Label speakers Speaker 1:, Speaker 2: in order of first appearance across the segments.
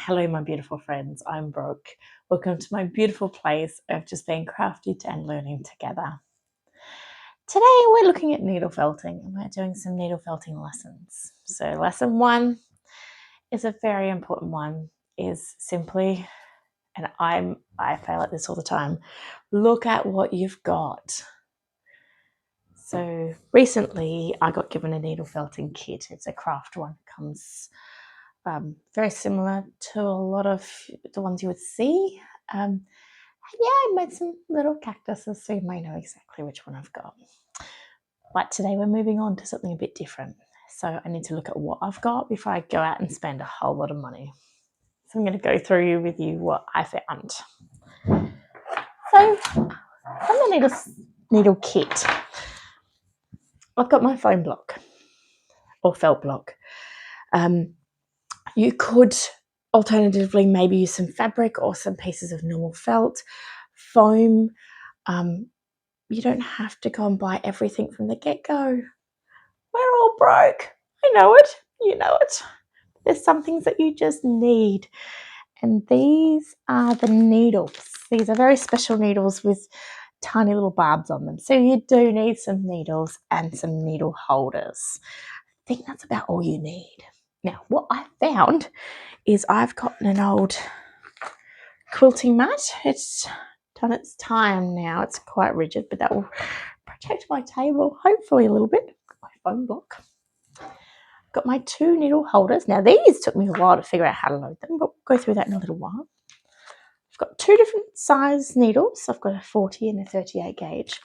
Speaker 1: Hello, my beautiful friends. I'm Brooke. Welcome to my beautiful place of just being crafted and learning together. Today, we're looking at needle felting and we're doing some needle felting lessons. So, lesson one is a very important one, is simply, and I fail at this all the time, look at what you've got. So, recently, I got given a needle felting kit. It's a craft one. It comes very similar to a lot of the ones you would see. Yeah, I made some little cactuses, so you may know exactly which one I've got. But today we're moving on to something a bit different. So I need to look at what I've got before I go out and spend a whole lot of money. So I'm going to go through with you what I found. So from the needle kit, I've got my foam block or felt block. You could alternatively maybe use some fabric or some pieces of normal felt, foam. You don't have to go and buy everything from the get-go. We're all broke. I know it. You know it. There's some things that you just need. And these are the needles. These are very special needles with tiny little barbs on them. So you do need some needles and some needle holders. I think that's about all you need. Now, what I found is I've gotten an old quilting mat. It's done its time now. It's quite rigid, but that will protect my table, hopefully a little bit. My foam block. Got my 2 needle holders. Now, these took me a while to figure out how to load them, but we'll go through that in a little while. I've got 2 different size needles. I've got a 40 and a 38 gauge.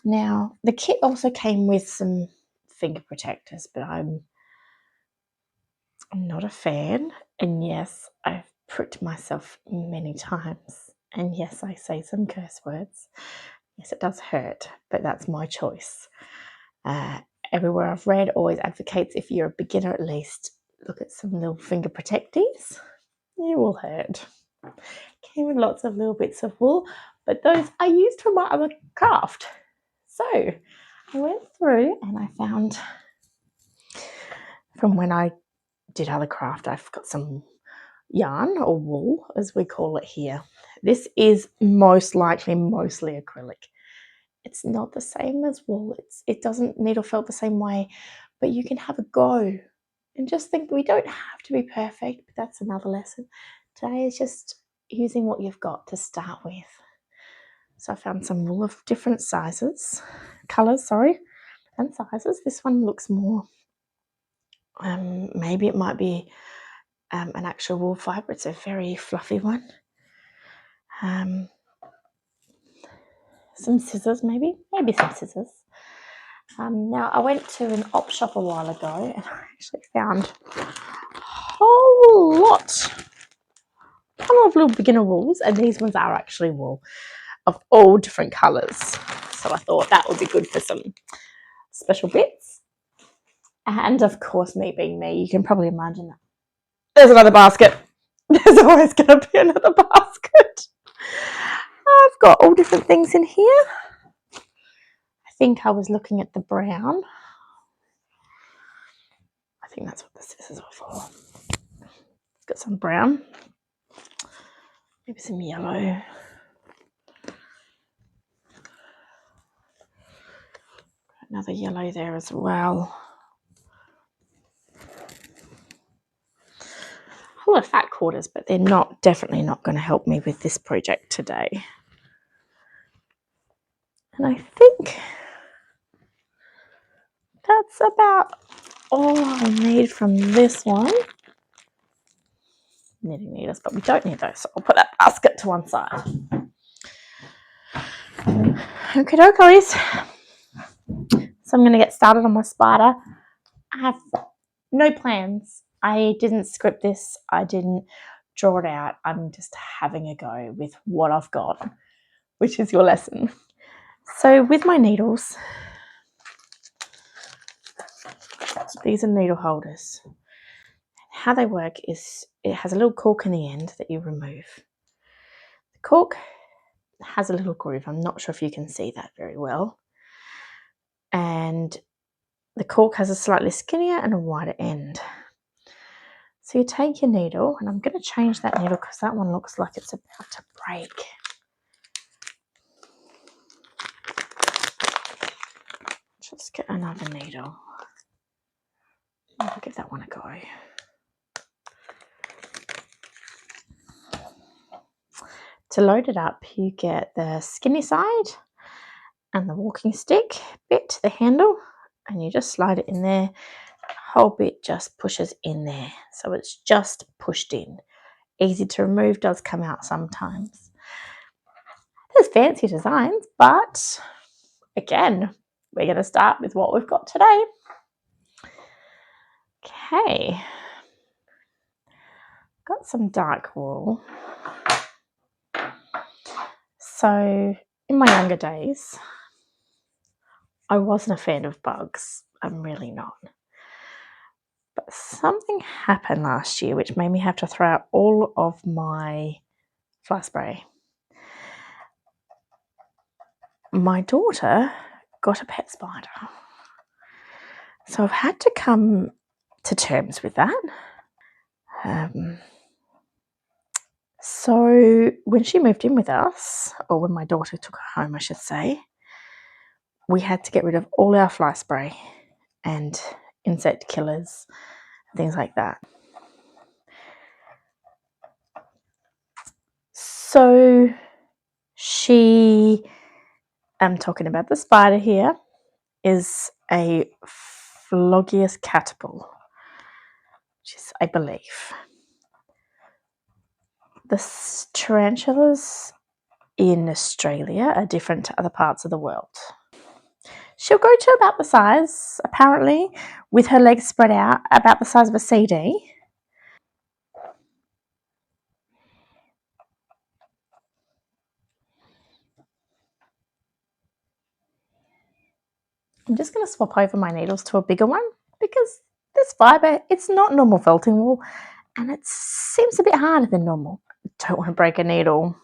Speaker 1: Now, the kit also came with some finger protectors, but I'm not a fan. And yes, I've pricked myself many times. And yes, I say some curse words. Yes, it does hurt, but that's my choice. Everywhere I've read always advocates, if you're a beginner at least, look at some little finger protectors. You will hurt. Came with lots of little bits of wool, but those I used for my other craft. So I went through and I found from when I did other craft, I've got some yarn or wool, as we call it here. This is most likely mostly acrylic. It's not the same as wool. It doesn't needle felt the same way, but you can have a go. And just think, we don't have to be perfect, but that's another lesson. Today is just using what you've got to start with. So I found some wool of different sizes, colours, and sizes. This one looks more, maybe it might be an actual wool fibre. It's a very fluffy one. Some scissors, maybe some scissors. Now, I went to an op shop a while ago and I actually found a whole lot of little beginner wools, and these ones are actually wool of all different colours. So I thought that would be good for some special bits. And of course, me being me, you can probably imagine that. There's another basket. There's always going to be another basket. I've got all different things in here. I think I was looking at the brown. I think that's what the scissors are for. Got some brown. Maybe some yellow. Another yellow there as well. A whole lot of fat quarters, but they're definitely not going to help me with this project today. And I think that's about all I need from this one. Knitting needles, but we don't need those, so I'll put that basket to one side. Okay, guys. So I'm going to get started on my spider. I have no plans. I didn't script this. I didn't draw it out. I'm just having a go with what I've got, which is your lesson. So with my needles, these are needle holders. How they work is it has a little cork in the end that you remove. The cork has a little groove. I'm not sure if you can see that very well. And the cork has a slightly skinnier and a wider end. So you take your needle, and I'm going to change that needle because that one looks like it's about to break. Just get another needle. I'll give that one a go. To load it up, you get the skinny side and the walking stick bit, the handle, and you just slide it in there. The whole bit just pushes in there, so it's just pushed in. Easy to remove, does come out sometimes. There's fancy designs, but again, we're going to start with what we've got today. Okay, got some dark wool. So in my younger days, I wasn't a fan of bugs. I'm really not. But something happened last year which made me have to throw out all of my fly spray. My daughter got a pet spider. So I've had to come to terms with that. So when she moved in with us, or when my daughter took her home, I should say, we had to get rid of all our fly spray and insect killers, things like that. So I'm talking about the spider here, is a Phlogius caterpillar, which is, I believe, the tarantulas in Australia are different to other parts of the world. She'll go to about the size, apparently, with her legs spread out, about the size of a CD. I'm just going to swap over my needles to a bigger one because this fibre, it's not normal felting wool and it seems a bit harder than normal. Don't want to break a needle.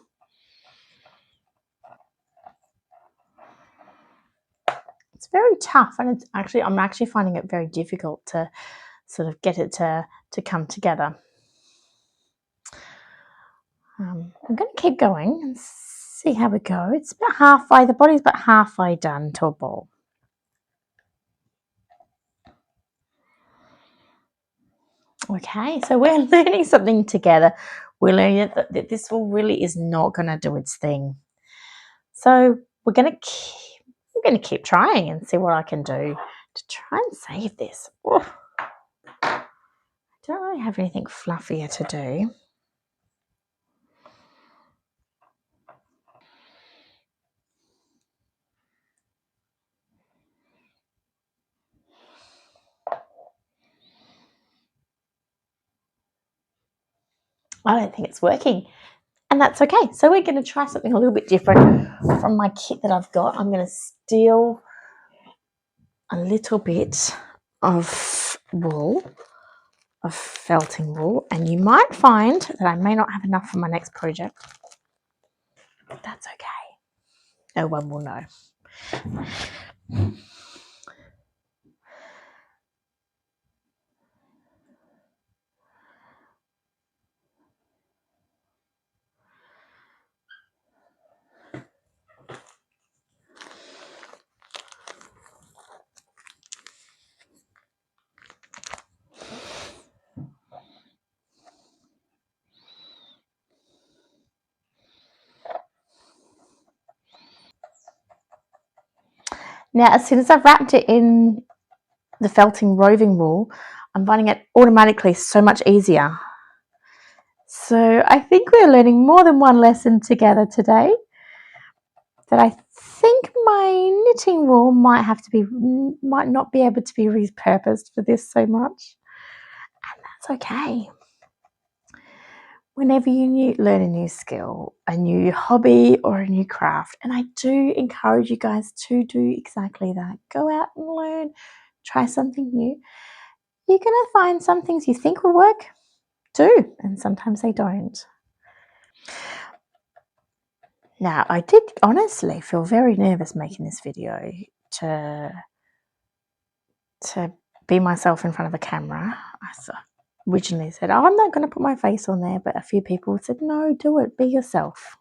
Speaker 1: It's very tough, and I'm actually finding it very difficult to sort of get it to come together. I'm going to keep going and see how we go. It's about halfway, the body's about halfway done to a ball. Okay, so we're learning something together. We're learning that this wool really is not going to do its thing. So I'm going to keep trying and see what I can do to try and save this. Oh, I don't really have anything fluffier to do. I don't think it's working, and that's okay. So we're going to try something a little bit different from my kit that I've got. I'm going to steal a little bit of wool, of felting wool, and you might find that I may not have enough for my next project. But that's okay. No one will know. Now, as soon as I've wrapped it in the felting roving wool, I'm finding it automatically so much easier. So I think we're learning more than one lesson together today. That I think my knitting wool might not be able to be repurposed for this so much, and that's okay. Whenever you learn a new skill, a new hobby or a new craft, and I do encourage you guys to do exactly that. Go out and learn, try something new. You're going to find some things you think will work do, and sometimes they don't. Now, I did honestly feel very nervous making this video to be myself in front of a camera. originally said, oh, I'm not going to put my face on there, but a few people said, no, do it, be yourself.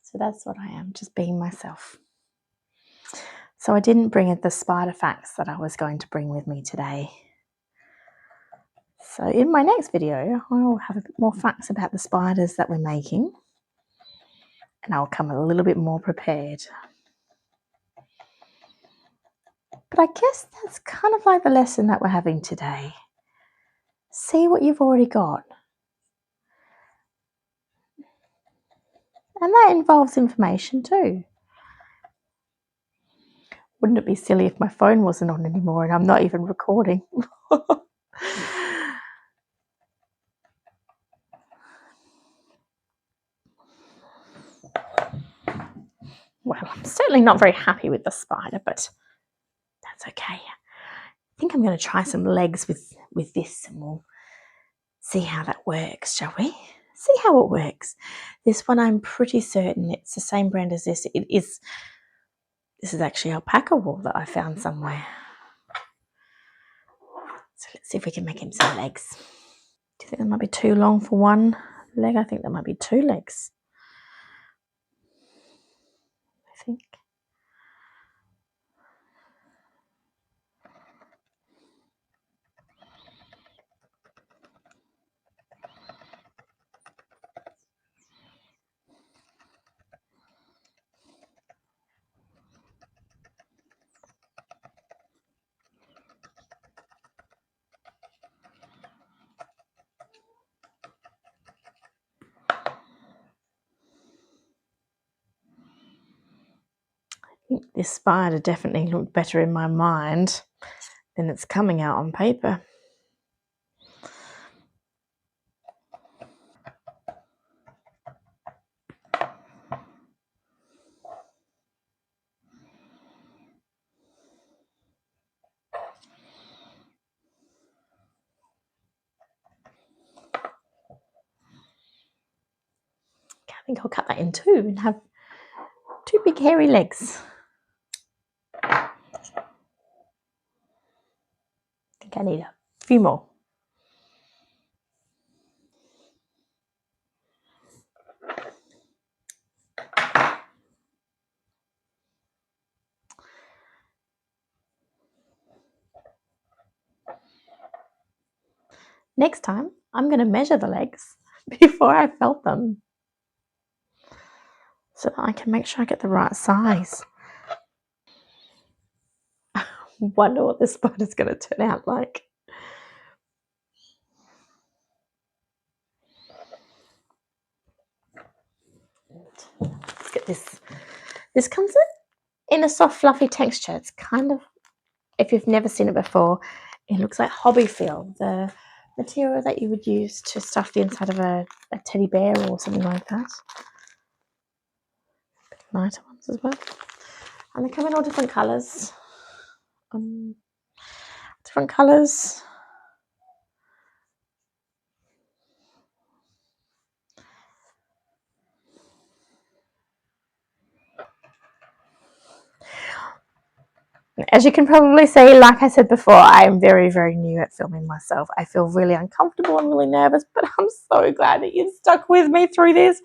Speaker 1: So that's what I am, just being myself. So I didn't bring the spider facts that I was going to bring with me today. So in my next video, I'll have a bit more facts about the spiders that we're making, and I'll come a little bit more prepared. But I guess that's kind of like the lesson that we're having today. See what you've already got. And that involves information too. Wouldn't it be silly if my phone wasn't on anymore and I'm not even recording? Well, I'm certainly not very happy with the spider, but that's okay. I think I'm going to try some legs with this, and we'll see how that works, shall we? See how it works. This one, I'm pretty certain it's the same brand as this. It is. This is actually alpaca wool that I found somewhere. So let's see if we can make him some legs. Do you think that might be too long for one leg? I think that might be 2 legs. I think. This spider definitely looked better in my mind than it's coming out on paper. I think I'll cut that in 2 and have 2 big hairy legs. I think I need a few more. Next time, I'm going to measure the legs before I felt them, so that I can make sure I get the right size. I wonder what this spider's going to turn out like. Let's get this. This comes in a soft, fluffy texture. It's kind of, if you've never seen it before, it looks like Hobbyfil, the material that you would use to stuff the inside of a teddy bear or something like that. Lighter ones as well. And they come in all different colours. Different colours. As you can probably see, like I said before, I am very, very new at filming myself. I feel really uncomfortable and really nervous, but I'm so glad that you stuck with me through this.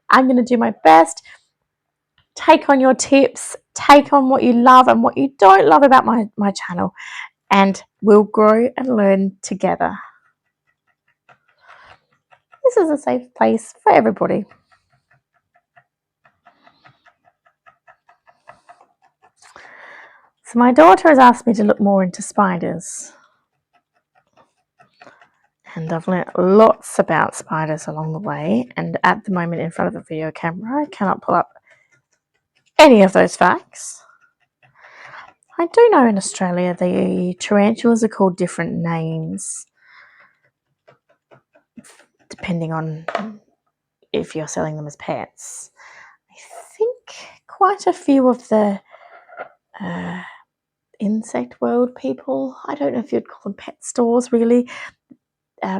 Speaker 1: I'm going to do my best. Take on your tips, take on what you love and what you don't love about my channel, and we'll grow and learn together. This is a safe place for everybody. So my daughter has asked me to look more into spiders. And I've learnt lots about spiders along the way, and at the moment in front of a video camera I cannot pull up any of those facts. I do know in Australia the tarantulas are called different names depending on if you're selling them as pets. I think quite a few of the insect world people, I don't know if you'd call them pet stores really, I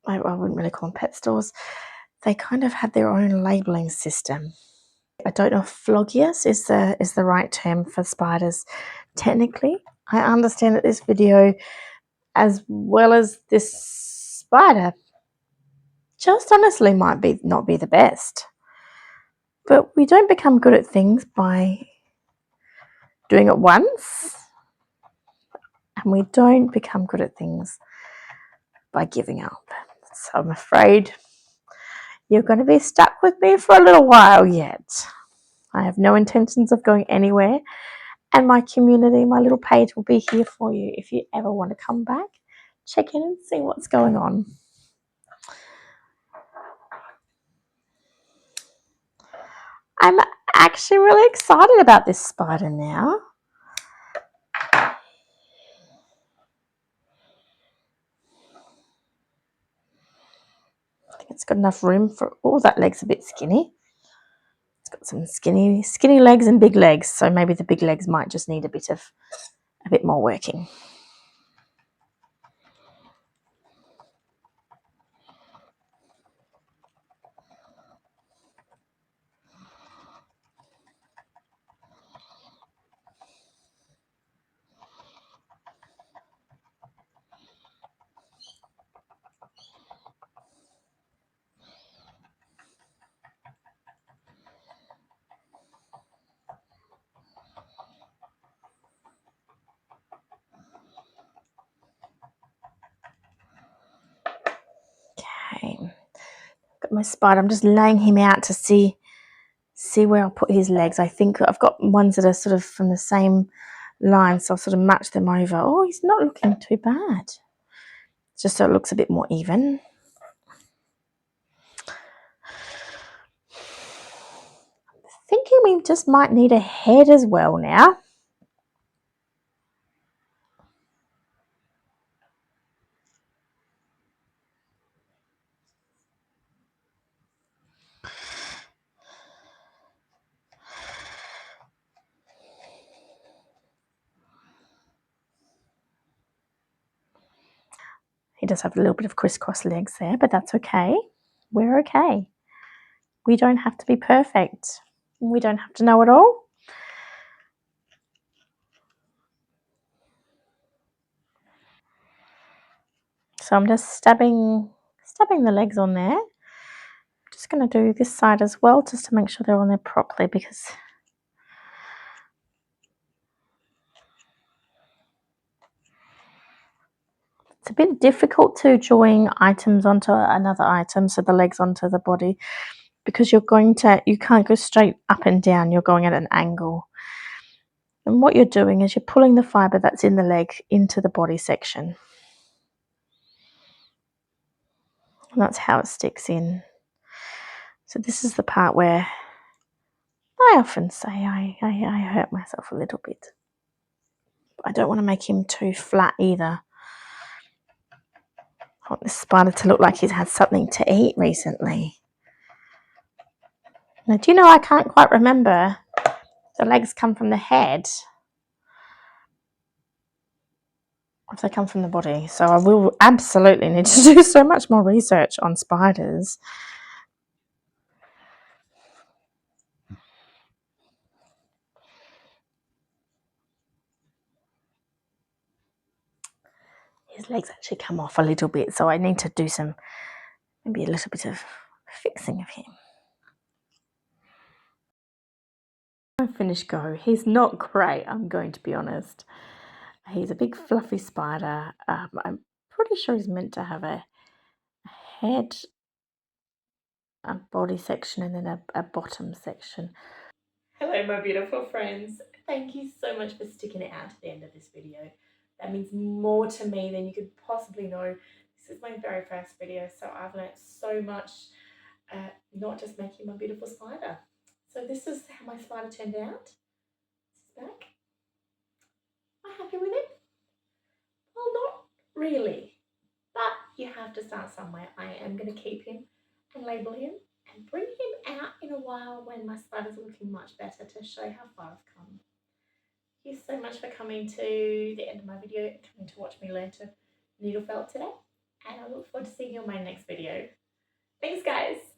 Speaker 1: wouldn't really call them pet stores, they kind of had their own labelling system. I don't know if phlogius is the right term for spiders technically. I understand that this video as well as this spider just honestly might not be the best. But we don't become good at things by doing it once, and we don't become good at things by giving up. So I'm afraid you're going to be stuck with me for a little while yet. I have no intentions of going anywhere, and my community, my little page, will be here for you if you ever want to come back, check in and see what's going on. I'm actually really excited about this spider now. I think it's got enough room for, oh, that leg's a bit skinny. It's got some skinny legs and big legs, so maybe the big legs might just need a bit more working. Okay, got my spider. I'm just laying him out to see where I'll put his legs. I think I've got ones that are sort of from the same line, so I'll sort of match them over. Oh, he's not looking too bad. Just so it looks a bit more even. I'm thinking we just might need a head as well now. He does have a little bit of crisscross legs there, but that's okay. We're okay. We don't have to be perfect. We don't have to know it all. So I'm just stabbing the legs on there. I'm just going to do this side as well, just to make sure they're on there properly, because it's a bit difficult to join items onto another item, so the legs onto the body, because you can't go straight up and down, you're going at an angle. And what you're doing is you're pulling the fibre that's in the leg into the body section. And that's how it sticks in. So this is the part where I often say I hurt myself a little bit. But I don't want to make him too flat either. I want this spider to look like he's had something to eat recently. Now, do you know I can't quite remember the legs come from the head, if they come from the body. So I will absolutely need to do so much more research on spiders. His legs actually come off a little bit, so I need to do maybe a little bit of fixing of him. Finished go. He's not great, I'm going to be honest. He's a big fluffy spider. I'm pretty sure he's meant to have a head, a body section, and then a bottom section. Hello my beautiful friends. Thank you so much for sticking it out to the end of this video. That means more to me than you could possibly know. This is my very first video, so I've learnt so much, not just making my beautiful spider. So this is how my spider turned out. This is back. Am I happy with it? Well, not really, but you have to start somewhere. I am going to keep him and label him and bring him out in a while when my spiders are looking much better to show how far I've come. Thank you so much for coming to the end of my video and coming to watch me learn to needle felt today, and I look forward to seeing you on my next video. Thanks guys!